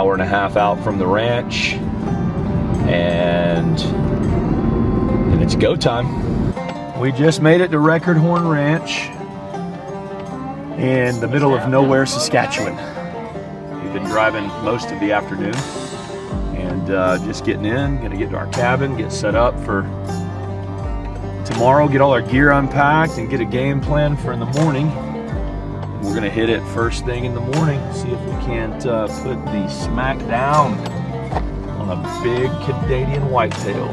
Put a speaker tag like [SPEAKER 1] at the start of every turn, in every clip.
[SPEAKER 1] hour and a half out from the ranch, and it's go time. We just made it to Record Horn Ranch in the middle of nowhere, Saskatchewan. We've been driving most of the afternoon and just getting in, gonna get to our cabin, get set up for tomorrow, get all our gear unpacked and get a game plan for in the morning. We're gonna hit it first thing in the morning, see if we can't put the smack down on a big Canadian whitetail.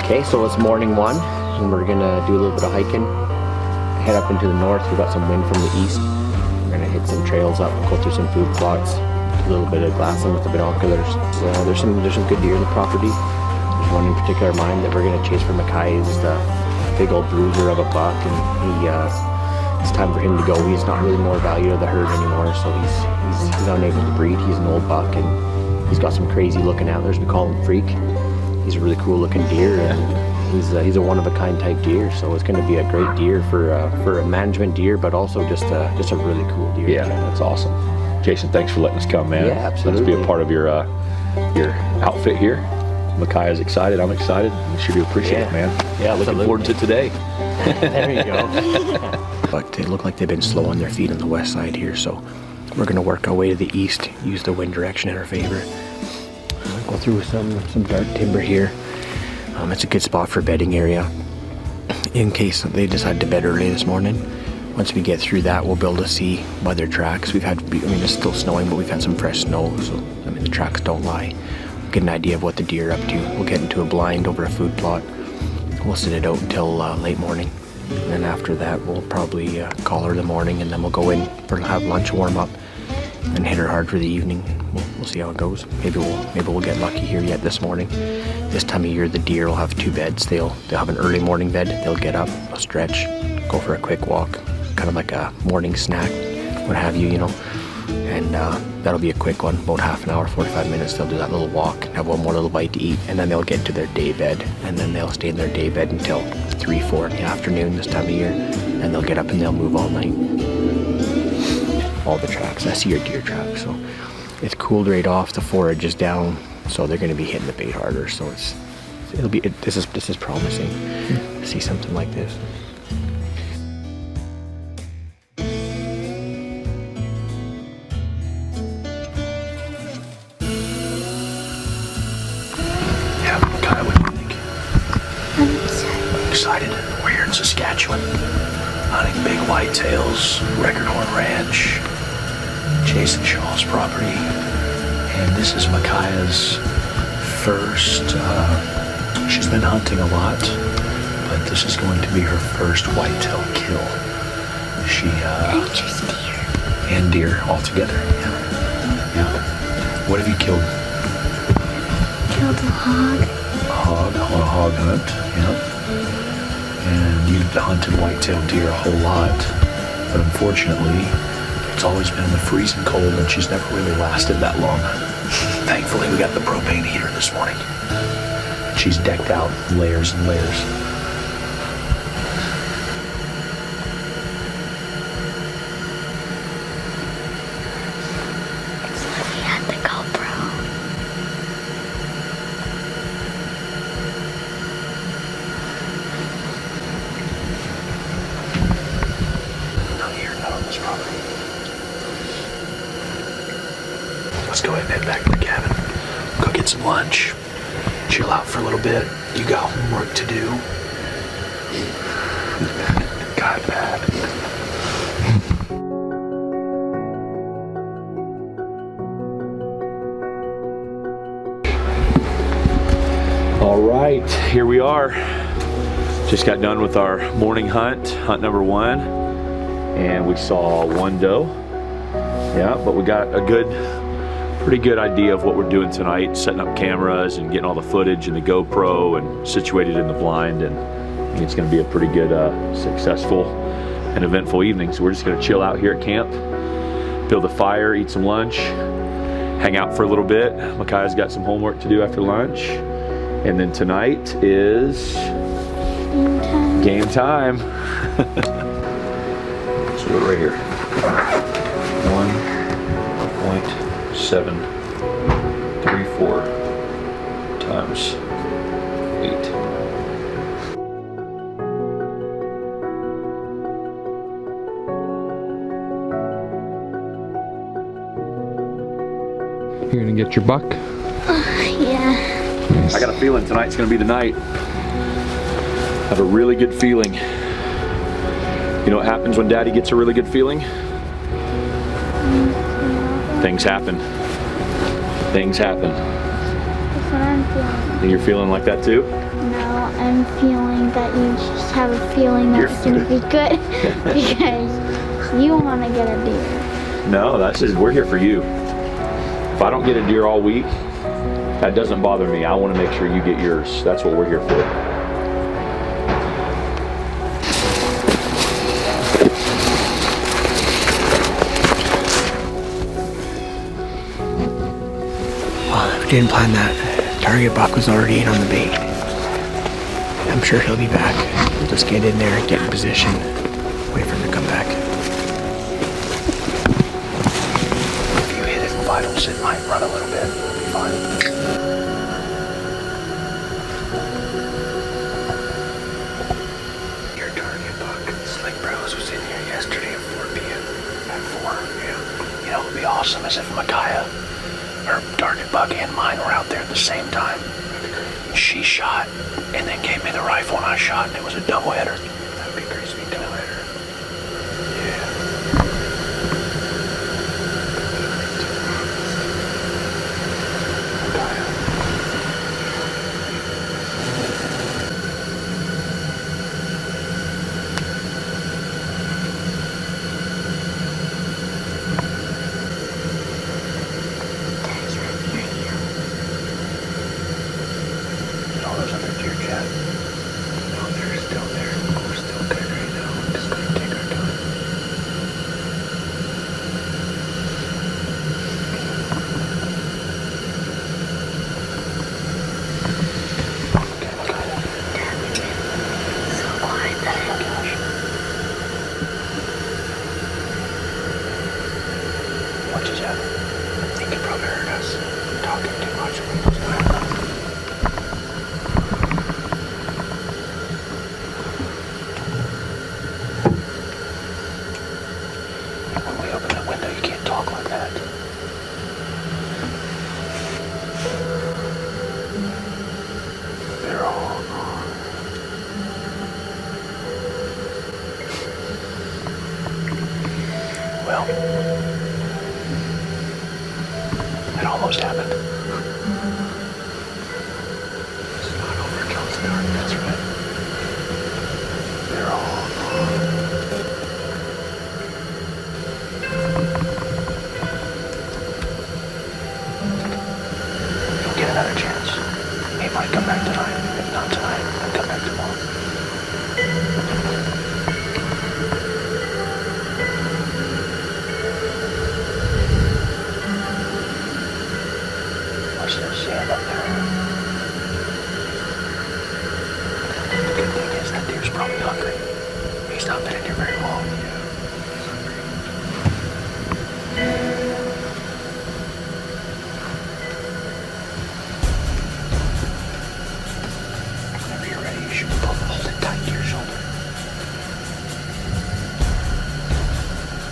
[SPEAKER 2] Okay, so it's morning one, and we're gonna do a little bit of hiking. Head up into the north. We've got some wind from the east. We're gonna hit some trails up, go through some food plots, a little bit of glassing with the binoculars. So there's some good deer in the property. There's one in particular mind that we're gonna chase for Micaiah. He's the big old bruiser of a buck, and it's time for him to go. He's not really more value to the herd anymore, so he's unable to breed. He's an old buck, and he's got some crazy looking antlers. We call him Freak. He's a really cool looking deer, and he's a one-of-a-kind type deer, so it's going to be a great deer for a management deer, but also just a really cool deer.
[SPEAKER 1] Yeah, that's awesome. Jason, thanks for letting us come, man.
[SPEAKER 2] Yeah, absolutely.
[SPEAKER 1] Let's be a part of your outfit here. Micaiah's excited. I'm excited. We sure do appreciate it, man. Yeah, looking forward to today.
[SPEAKER 2] There you go. But they look like they've been slow on their feet on the west side here, so we're going to work our way to the east, use the wind direction in our favor. Go through some dark timber here. It's a good spot for bedding area in case they decide to bed early this morning. Once we get through that, we'll be able to see weather tracks. It's still snowing, but we've had some fresh snow, so the tracks don't lie. We'll get an idea of what the deer are up to. We'll get into a blind over a food plot. We'll sit it out until late morning, and then after that, we'll probably call her in the morning, and then we'll go in for have lunch, warm up, and hit her hard for the evening. We'll see how it goes. Maybe we'll get lucky here yet this morning. This time of year, the deer will have two beds. They'll have an early morning bed. They'll get up, they'll stretch, go for a quick walk, kind of like a morning snack, what have you, And that'll be a quick one, about half an hour, 45 minutes. They'll do that little walk, have one more little bite to eat, and then they'll get to their day bed, and then they'll stay in their day bed until 3, 4 in the afternoon this time of year, and they'll get up and they'll move all night. All the tracks. I see your deer tracks, so it's cooled right off. The forage is down, so they're going to be hitting the bait harder. So this is promising to see something like this.
[SPEAKER 1] Yeah, Micaiah, what do you think? I'm excited. We're here in Saskatchewan, hunting big whitetails, Record Horn Ranch, Jason Shaw's property, and this is Micaiah's first, she's been hunting a lot, but this is going to be her first whitetail kill.
[SPEAKER 3] And just deer.
[SPEAKER 1] And deer altogether, yeah. What have you killed?
[SPEAKER 3] Killed a hog.
[SPEAKER 1] A hog on a hog hunt, yeah. And you've hunted whitetail deer a whole lot, but unfortunately, it's always been in the freezing cold, and she's never really lasted that long. Thankfully, we got the propane heater this morning. She's decked out layers and layers.
[SPEAKER 3] It's looking at the GoPro.
[SPEAKER 1] Not here, not on this property. Let's go ahead and head back to the cabin. Go get some lunch. Chill out for a little bit. You got homework to do. God, bad. All right, here we are. Just got done with our morning hunt number 1, and we saw one doe. Yeah, but we got a pretty good idea of what we're doing tonight, setting up cameras and getting all the footage and the GoPro and situated in the blind, and I think it's going to be a pretty good, successful and eventful evening. So we're just going to chill out here at camp, build a fire, eat some lunch, hang out for a little bit. Micaiah's got some homework to do after lunch, And then tonight is game time. So we're right here. 1.734 times 8.
[SPEAKER 4] You're gonna get your buck?
[SPEAKER 3] Yeah.
[SPEAKER 4] Nice.
[SPEAKER 1] I got a feeling tonight's gonna be the night. I have a really good feeling. You know what happens when Daddy gets a really good feeling? Things happen. Things happen.
[SPEAKER 3] That's what I'm feeling.
[SPEAKER 1] You're feeling like that too?
[SPEAKER 3] No, I'm feeling that you just have a feeling that it's gonna be good because you want to get a deer.
[SPEAKER 1] No, that's just, we're here for you. If I don't get a deer all week, that doesn't bother me. I want to make sure you get yours. That's what we're here for.
[SPEAKER 2] Well, we didn't plan that. Target buck was already in on the bait. I'm sure he'll be back. We'll just get in there, get in position, wait for him to come back. If you hit it vitals, it might run a little bit. It'll be fine. Your target buck, Slick Bros, was in here yesterday at 4 p.m. At 4, yeah. You know, it would be awesome as if Micaiah, her target buck, and mine were out there at the same time. She shot and then gave me the rifle and I shot, and it was a double header. That would be pretty sweet. Double header. Yeah. All those other deer, Chad. No, they're still there. We're still good right now. We're just gonna take our time. Okay, Micaiah.
[SPEAKER 3] So quiet that
[SPEAKER 2] Oh gosh. What just happened? I think he probably heard us talking too much when he was quiet. When we open that window, you can't talk like that. They're all gone. Well, it almost happened. It's not over till it's dark, that's right. They're all gone. You'll get another chance. He might come back tonight. If not tonight, he'll come back tomorrow. Watch this, see him up there. The good thing is that deer's probably hungry. He's not been in here very long. Whenever you're ready, you should hold it tight to your shoulder.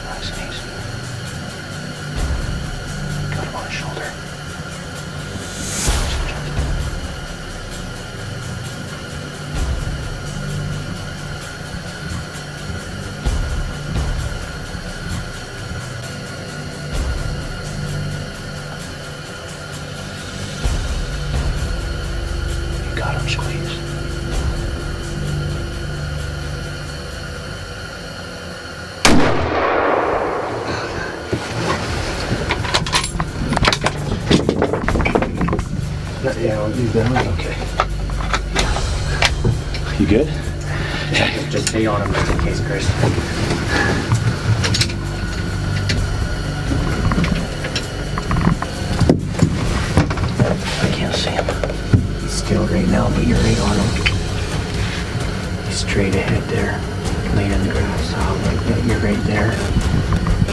[SPEAKER 2] Nice and easy. Got him on his shoulder. You got him, squeeze. Yeah, I'll use that one. Okay.
[SPEAKER 1] You good?
[SPEAKER 2] Just stay on him just in case, Chris. I can't see him. He's still right there.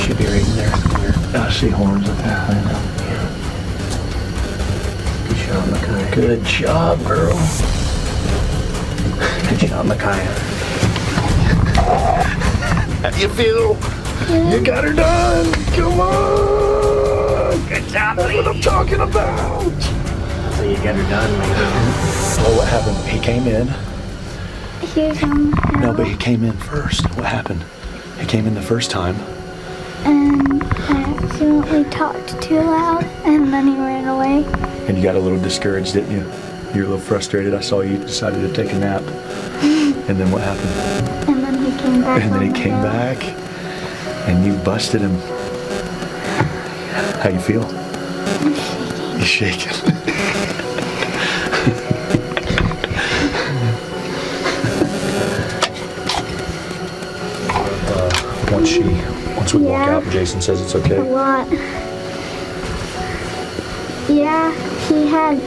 [SPEAKER 2] Should be right in there somewhere.
[SPEAKER 1] I see horns of that. I know.
[SPEAKER 2] Good job, Micaiah.
[SPEAKER 1] Good job, girl.
[SPEAKER 2] Good job, Micaiah.
[SPEAKER 1] How you feel? You got her done. Come on. Good job. That's what I'm talking about.
[SPEAKER 2] So you get her done, lady.
[SPEAKER 1] Well, what happened? He came in.
[SPEAKER 3] He was on the hill.
[SPEAKER 1] No, but he came in first. What happened? He came in the first time.
[SPEAKER 3] And I accidentally talked too loud, and then he ran away.
[SPEAKER 1] And you got a little discouraged, didn't you? You were a little frustrated. I saw you decided to take a nap. And then what happened?
[SPEAKER 3] And then he came back.
[SPEAKER 1] And then he
[SPEAKER 3] on the
[SPEAKER 1] came
[SPEAKER 3] hill.
[SPEAKER 1] back and you busted him. How you feel? You're shaking. Once we walk
[SPEAKER 3] Yeah.
[SPEAKER 1] out, Jason says it's okay.
[SPEAKER 3] A lot. Yeah, he had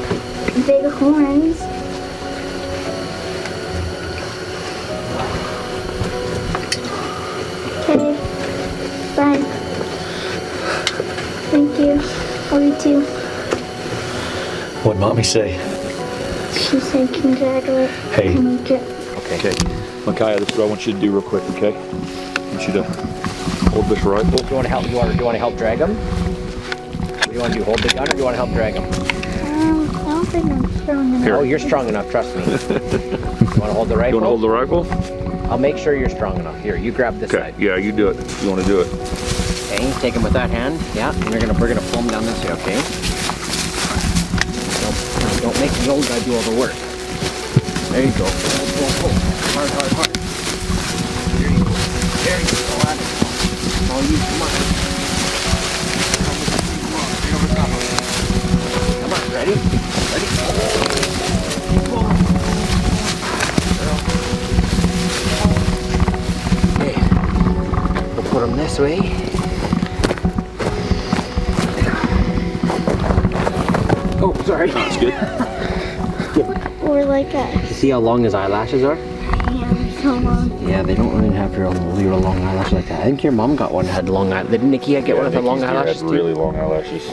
[SPEAKER 3] big horns. Okay. Bye. Thank you. Love you too.
[SPEAKER 1] What'd mommy say?
[SPEAKER 3] She said congratulate.
[SPEAKER 1] Hey.
[SPEAKER 2] Okay.
[SPEAKER 1] Micaiah, this is what I want you to do real quick, okay? I want you to hold this rifle.
[SPEAKER 2] Do you want to help? Do you want to help drag him? Do you want to hold the gun, or do you want to help drag him?
[SPEAKER 3] I don't think I'm strong enough.
[SPEAKER 2] Oh, you're strong enough. Trust me. You want to hold the rifle?
[SPEAKER 1] You want to hold the rifle?
[SPEAKER 2] I'll make sure you're strong enough. Here, you grab this
[SPEAKER 1] Okay,
[SPEAKER 2] side.
[SPEAKER 1] yeah, you do it. You want to do it.
[SPEAKER 2] Okay, take him with that hand. Yeah, and we're gonna pull him down this way. Okay. Don't make the old guy do all the work. There you go. Pull. Hard. There you go. There you go. Lad. All you. Come on. Come on. Ready? Okay. We'll put him this way. Oh, sorry.
[SPEAKER 1] That's good.
[SPEAKER 3] Or like a
[SPEAKER 2] You see how long his eyelashes are?
[SPEAKER 3] hand so long.
[SPEAKER 2] Yeah, they don't really have real long eyelashes like that. I think your mom got one that had long eyelashes. Didn't Nikki get one with the long eyelashes too?
[SPEAKER 1] really long eyelashes.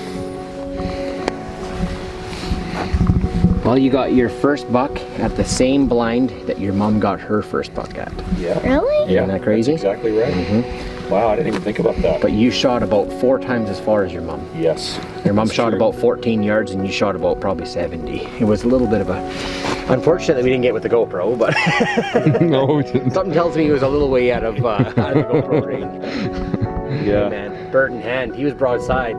[SPEAKER 2] Well, you got your first buck at the same blind that your mom got her first buck at.
[SPEAKER 1] Yeah.
[SPEAKER 3] Really?
[SPEAKER 2] Isn't that crazy?
[SPEAKER 1] That's exactly right. Wow, I didn't even think about that.
[SPEAKER 2] But you shot about 4 times as far as your mom.
[SPEAKER 1] Yes.
[SPEAKER 2] Your mom
[SPEAKER 1] That's
[SPEAKER 2] shot
[SPEAKER 1] true.
[SPEAKER 2] about 14 yards and you shot about probably 70. It was a little bit of a... Unfortunately, we didn't get with the GoPro, but
[SPEAKER 1] No, we didn't.
[SPEAKER 2] something tells me he was a little way out of the GoPro range.
[SPEAKER 1] Yeah.
[SPEAKER 2] Man, bird in hand. He was broadside.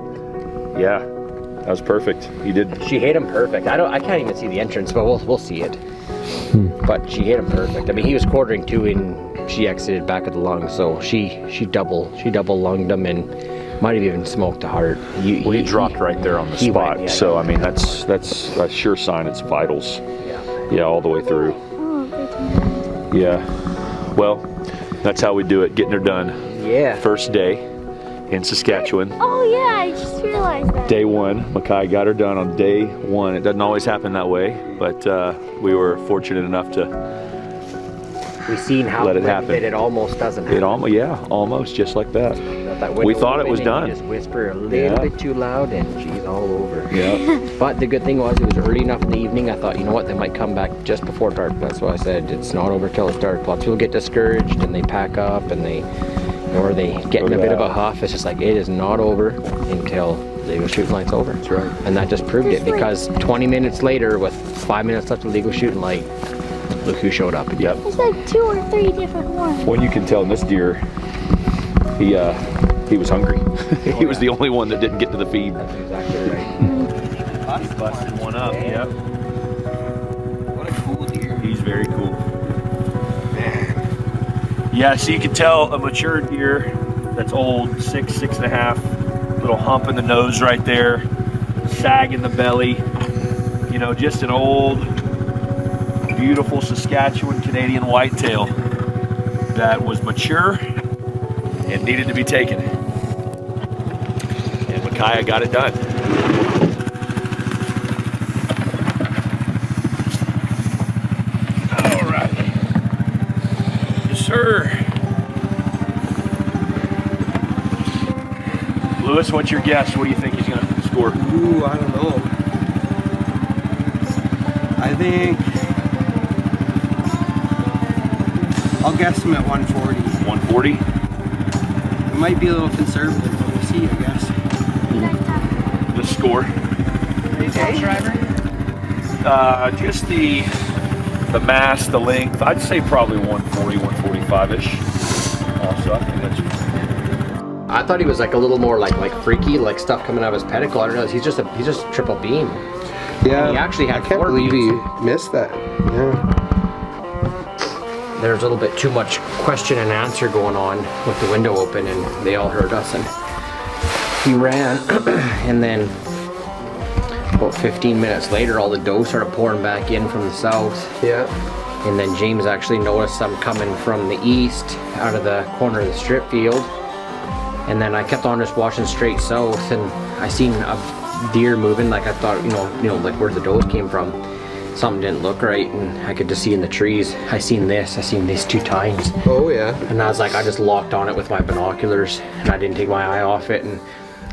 [SPEAKER 1] Yeah. That was perfect. You did.
[SPEAKER 2] She hit him perfect. I can't even see the entrance, but we'll see it. But she hit him perfect. I mean, he was quartering 2 and she exited back of the lung, so she double lunged him and might have even smoked the heart.
[SPEAKER 1] Well, he dropped right there on the
[SPEAKER 2] he
[SPEAKER 1] spot.
[SPEAKER 2] went, yeah.
[SPEAKER 1] So I mean, that's a sure sign it's vitals.
[SPEAKER 2] Yeah.
[SPEAKER 1] Yeah, all the way through.
[SPEAKER 3] Oh, good time.
[SPEAKER 1] Yeah. Well, that's how we do it. Getting her done.
[SPEAKER 2] Yeah.
[SPEAKER 1] First day in Saskatchewan.
[SPEAKER 3] Oh yeah, I just realized that.
[SPEAKER 1] Day 1, Micaiah got her done on day 1. It doesn't always happen that way, but we were fortunate enough to
[SPEAKER 2] We've seen how
[SPEAKER 1] let it happen.
[SPEAKER 2] that it almost doesn't happen.
[SPEAKER 1] almost just like that.
[SPEAKER 2] That
[SPEAKER 1] We
[SPEAKER 2] window
[SPEAKER 1] thought it
[SPEAKER 2] open
[SPEAKER 1] was
[SPEAKER 2] and you
[SPEAKER 1] done.
[SPEAKER 2] Just whisper a little
[SPEAKER 1] Yeah.
[SPEAKER 2] bit too loud and she's all over.
[SPEAKER 1] Yeah.
[SPEAKER 2] But the good thing was it was early enough in the evening. I thought, you know what, they might come back just before dark. That's why I said it's not over till it's dark. Lots of people get discouraged and they pack up and or they get in a bit of a huff. It's just like it is not over until the legal shooting light's over.
[SPEAKER 1] That's right.
[SPEAKER 2] And that just proved it
[SPEAKER 3] Just like-
[SPEAKER 2] because 20 minutes later, with 5 minutes left of legal shooting light, look who showed up.
[SPEAKER 1] Yep.
[SPEAKER 3] There's like 2 or 3 different ones.
[SPEAKER 1] Well, you can tell in this deer, he was hungry. He was the only one that didn't get to the feed.
[SPEAKER 2] That's exactly right.
[SPEAKER 1] He busted one up. Yep.
[SPEAKER 2] What a cool deer.
[SPEAKER 1] He's very cool. Yeah, so you can tell a mature deer that's old, 6.5, little hump in the nose right there, sag in the belly. You know, just an old, beautiful Saskatchewan Canadian whitetail that was mature and needed to be taken. And Micaiah got it done. All right. Yes, sir. Lewis, what's your guess? What do you think he's gonna score?
[SPEAKER 4] Ooh, I don't know. I think I'll guess him at 140.
[SPEAKER 1] 140?
[SPEAKER 4] It might be a little conservative, but we'll see, I guess.
[SPEAKER 1] The score? Just the mass, the length. I'd say probably 140, 145-ish. Also, I think that's.
[SPEAKER 2] I thought he was like a little more like freaky, like stuff coming out of his pedicle. I don't know. He's just triple beam.
[SPEAKER 4] Yeah,
[SPEAKER 2] he actually had
[SPEAKER 4] I can't
[SPEAKER 2] 4
[SPEAKER 4] believe
[SPEAKER 2] beams.
[SPEAKER 4] he missed that. Yeah.
[SPEAKER 2] There's a little bit too much question and answer going on with the window open, and they all heard us, and he ran, and then about 15 minutes later, all the doe started pouring back in from the south.
[SPEAKER 4] Yeah.
[SPEAKER 2] And then James actually noticed some coming from the east, out of the corner of the strip field. And then I kept on just watching straight south, and I seen a deer moving, like I thought, you know, like where the does came from. Something didn't look right, and I could just see in the trees. I seen these 2 tines.
[SPEAKER 4] Oh yeah.
[SPEAKER 2] And I was like, I just locked on it with my binoculars, and I didn't take my eye off it, and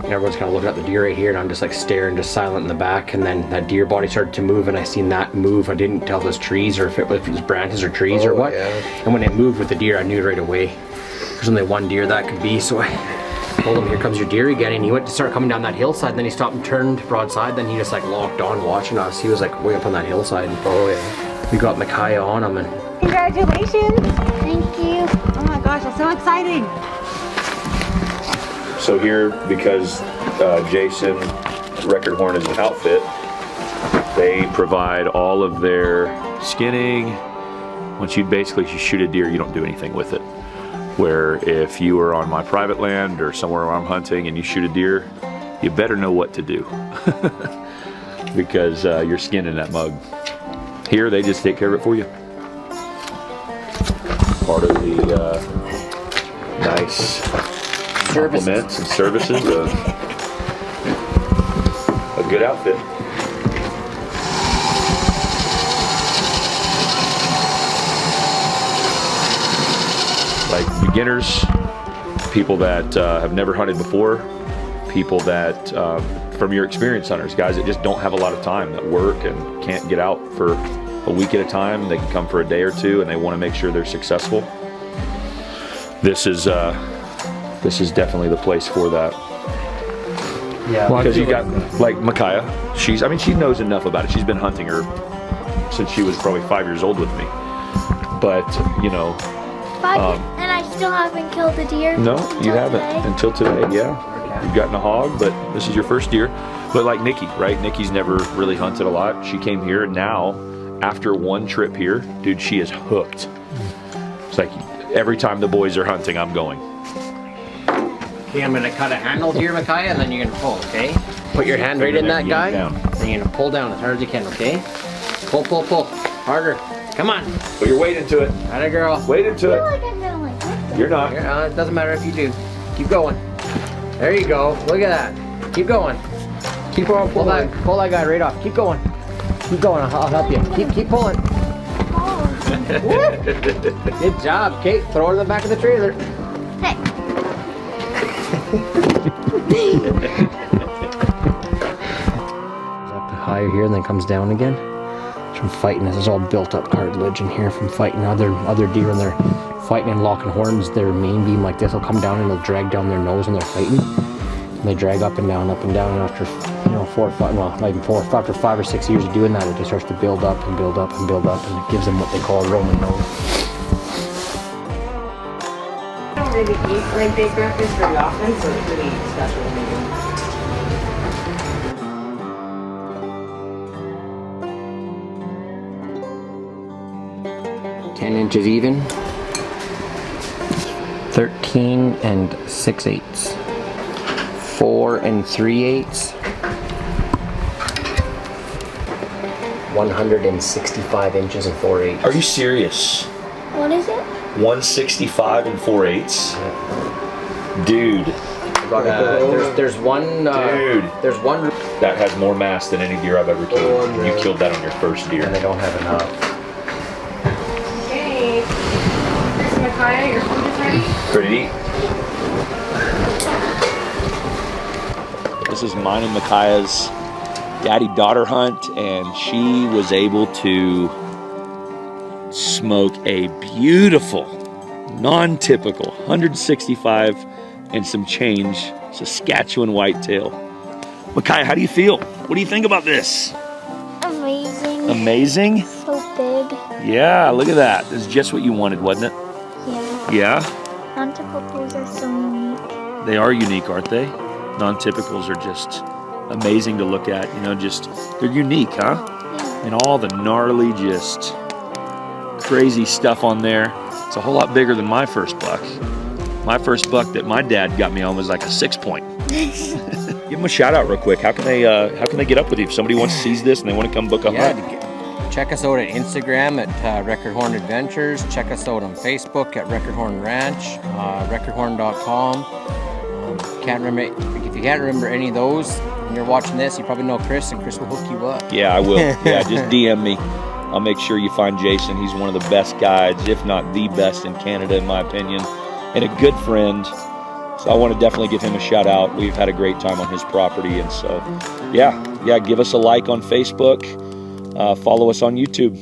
[SPEAKER 2] everyone's kind of looking at the deer right here, and I'm just like staring, just silent in the back. And then that deer body started to move, and I seen that move. I didn't tell if it was trees or if it was branches or trees or what.
[SPEAKER 4] Yeah.
[SPEAKER 2] And when it moved with the deer, I knew right away. There's only one deer that could be, so I told him, here comes your deer again. And he went to start coming down that hillside, and then he stopped and turned broadside. Then he just like locked on watching us. He was like way up on that hillside.
[SPEAKER 4] Oh yeah.
[SPEAKER 2] We got Micaiah on him, and
[SPEAKER 5] Congratulations!
[SPEAKER 3] Thank you.
[SPEAKER 5] Oh my gosh, that's so exciting!
[SPEAKER 1] So here, because Jason Record Horn is an outfit, they provide all of their skinning. Once you basically shoot a deer, you don't do anything with it. Where if you are on my private land or somewhere where I'm hunting and you shoot a deer, you better know what to do. Because you're skinning that mug. Here, they just take care of it for you. Part of the nice compliments and services of a good outfit. Like beginners, people that have never hunted before, people that, from your experience hunters, guys that just don't have a lot of time, that work and can't get out for a week at a time. They can come for a day or two, and they want to make sure they're successful. This is definitely the place for that.
[SPEAKER 2] yeah,
[SPEAKER 1] Because you got like Micaiah, she knows enough about it. She's been hunting her since she was probably 5 years old with me. But you know,
[SPEAKER 3] And I still haven't killed a deer.
[SPEAKER 1] no, you
[SPEAKER 3] until
[SPEAKER 1] haven't
[SPEAKER 3] today.
[SPEAKER 1] until today. Yeah, you've gotten a hog, but this is your first deer. But like Nikki, right? Nikki's never really hunted a lot. She came here, and now after one trip here, dude, she is hooked. It's like every time the boys are hunting, I'm going.
[SPEAKER 2] Okay, I'm gonna cut a handle here, Micaiah, and then you're gonna pull, okay? Put your hand right in that guy,
[SPEAKER 1] Down.
[SPEAKER 2] and you're gonna pull down as hard as you can, okay? Pull, pull, pull. Harder. Come on.
[SPEAKER 1] Put your weight into it.
[SPEAKER 2] Atta girl.
[SPEAKER 1] Weight into
[SPEAKER 3] I feel
[SPEAKER 1] it.
[SPEAKER 3] like I'm gonna like this.
[SPEAKER 1] You're not.
[SPEAKER 2] It doesn't matter if you do. Keep going. There you go. Look at that. Keep going. Keep on. Pull that guy right off. Keep going. Keep going. I'll help you. Keep pulling.
[SPEAKER 3] Oh.
[SPEAKER 2] Good job, Kate. Throw it in the back of the trailer.
[SPEAKER 3] Hey.
[SPEAKER 2] Up higher here and then comes down again. It's from fighting. This is all built up cartilage in here from fighting other deer when they're fighting and locking horns. Their main beam like this will come down and it'll drag down their nose when they're fighting. And they drag up and down, and after 4 or 5, well, not even 4, after 5 or 6 years of doing that, it just starts to build up and build up and build up, and it gives them what they call a Roman nose.
[SPEAKER 5] I don't really eat like big breakfast very often, so it's really special when we do.
[SPEAKER 2] 10 inches even. 13 and 6/8. 4 and 3/8. 165 inches and 4/8.
[SPEAKER 1] Are you serious?
[SPEAKER 3] What is it?
[SPEAKER 1] 165 and 4/8. Dude,
[SPEAKER 2] There's one.
[SPEAKER 1] Dude.
[SPEAKER 2] There's one.
[SPEAKER 1] that has more mass than any deer I've ever killed.
[SPEAKER 4] Oh, no.
[SPEAKER 1] You killed that on your first deer.
[SPEAKER 2] And they don't have enough.
[SPEAKER 5] Okay. Chris and Micaiah, your food is ready.
[SPEAKER 1] Ready to eat? This is mine and Micaiah's daddy-daughter hunt, and she was able to smoke a beautiful, non-typical 165 and some change Saskatchewan whitetail. Micaiah, how do you feel? What do you think about this?
[SPEAKER 3] Amazing.
[SPEAKER 1] Amazing?
[SPEAKER 3] So big.
[SPEAKER 1] Yeah, look at that. This is just what you wanted, wasn't it?
[SPEAKER 3] Yeah.
[SPEAKER 1] Yeah?
[SPEAKER 3] Non-typicals are so unique.
[SPEAKER 1] They are unique, aren't they? Non-typicals are just amazing to look at. You know, just, they're unique, huh?
[SPEAKER 3] Yeah.
[SPEAKER 1] And all the gnarly, just crazy stuff on there. It's a whole lot bigger than my first buck. My first buck that my dad got me on was like a 6-point. Give them a shout out real quick. How can they get up with you if somebody wants to seize this and they want to come book a hunt?
[SPEAKER 6] Check us out at Instagram at Record Horn Adventures. Check us out on Facebook at Record Horn Ranch, recordhorn.com. Can't remember if you can't remember any of those when you're watching this. You probably know Chris, and Chris will hook you up.
[SPEAKER 1] Yeah, I will. Yeah, just DM me. I'll make sure you find Jason. He's one of the best guides, if not the best in Canada, in my opinion, and a good friend. So I want to definitely give him a shout out. We've had a great time on his property, and so yeah, give us a like on Facebook. Follow us on YouTube.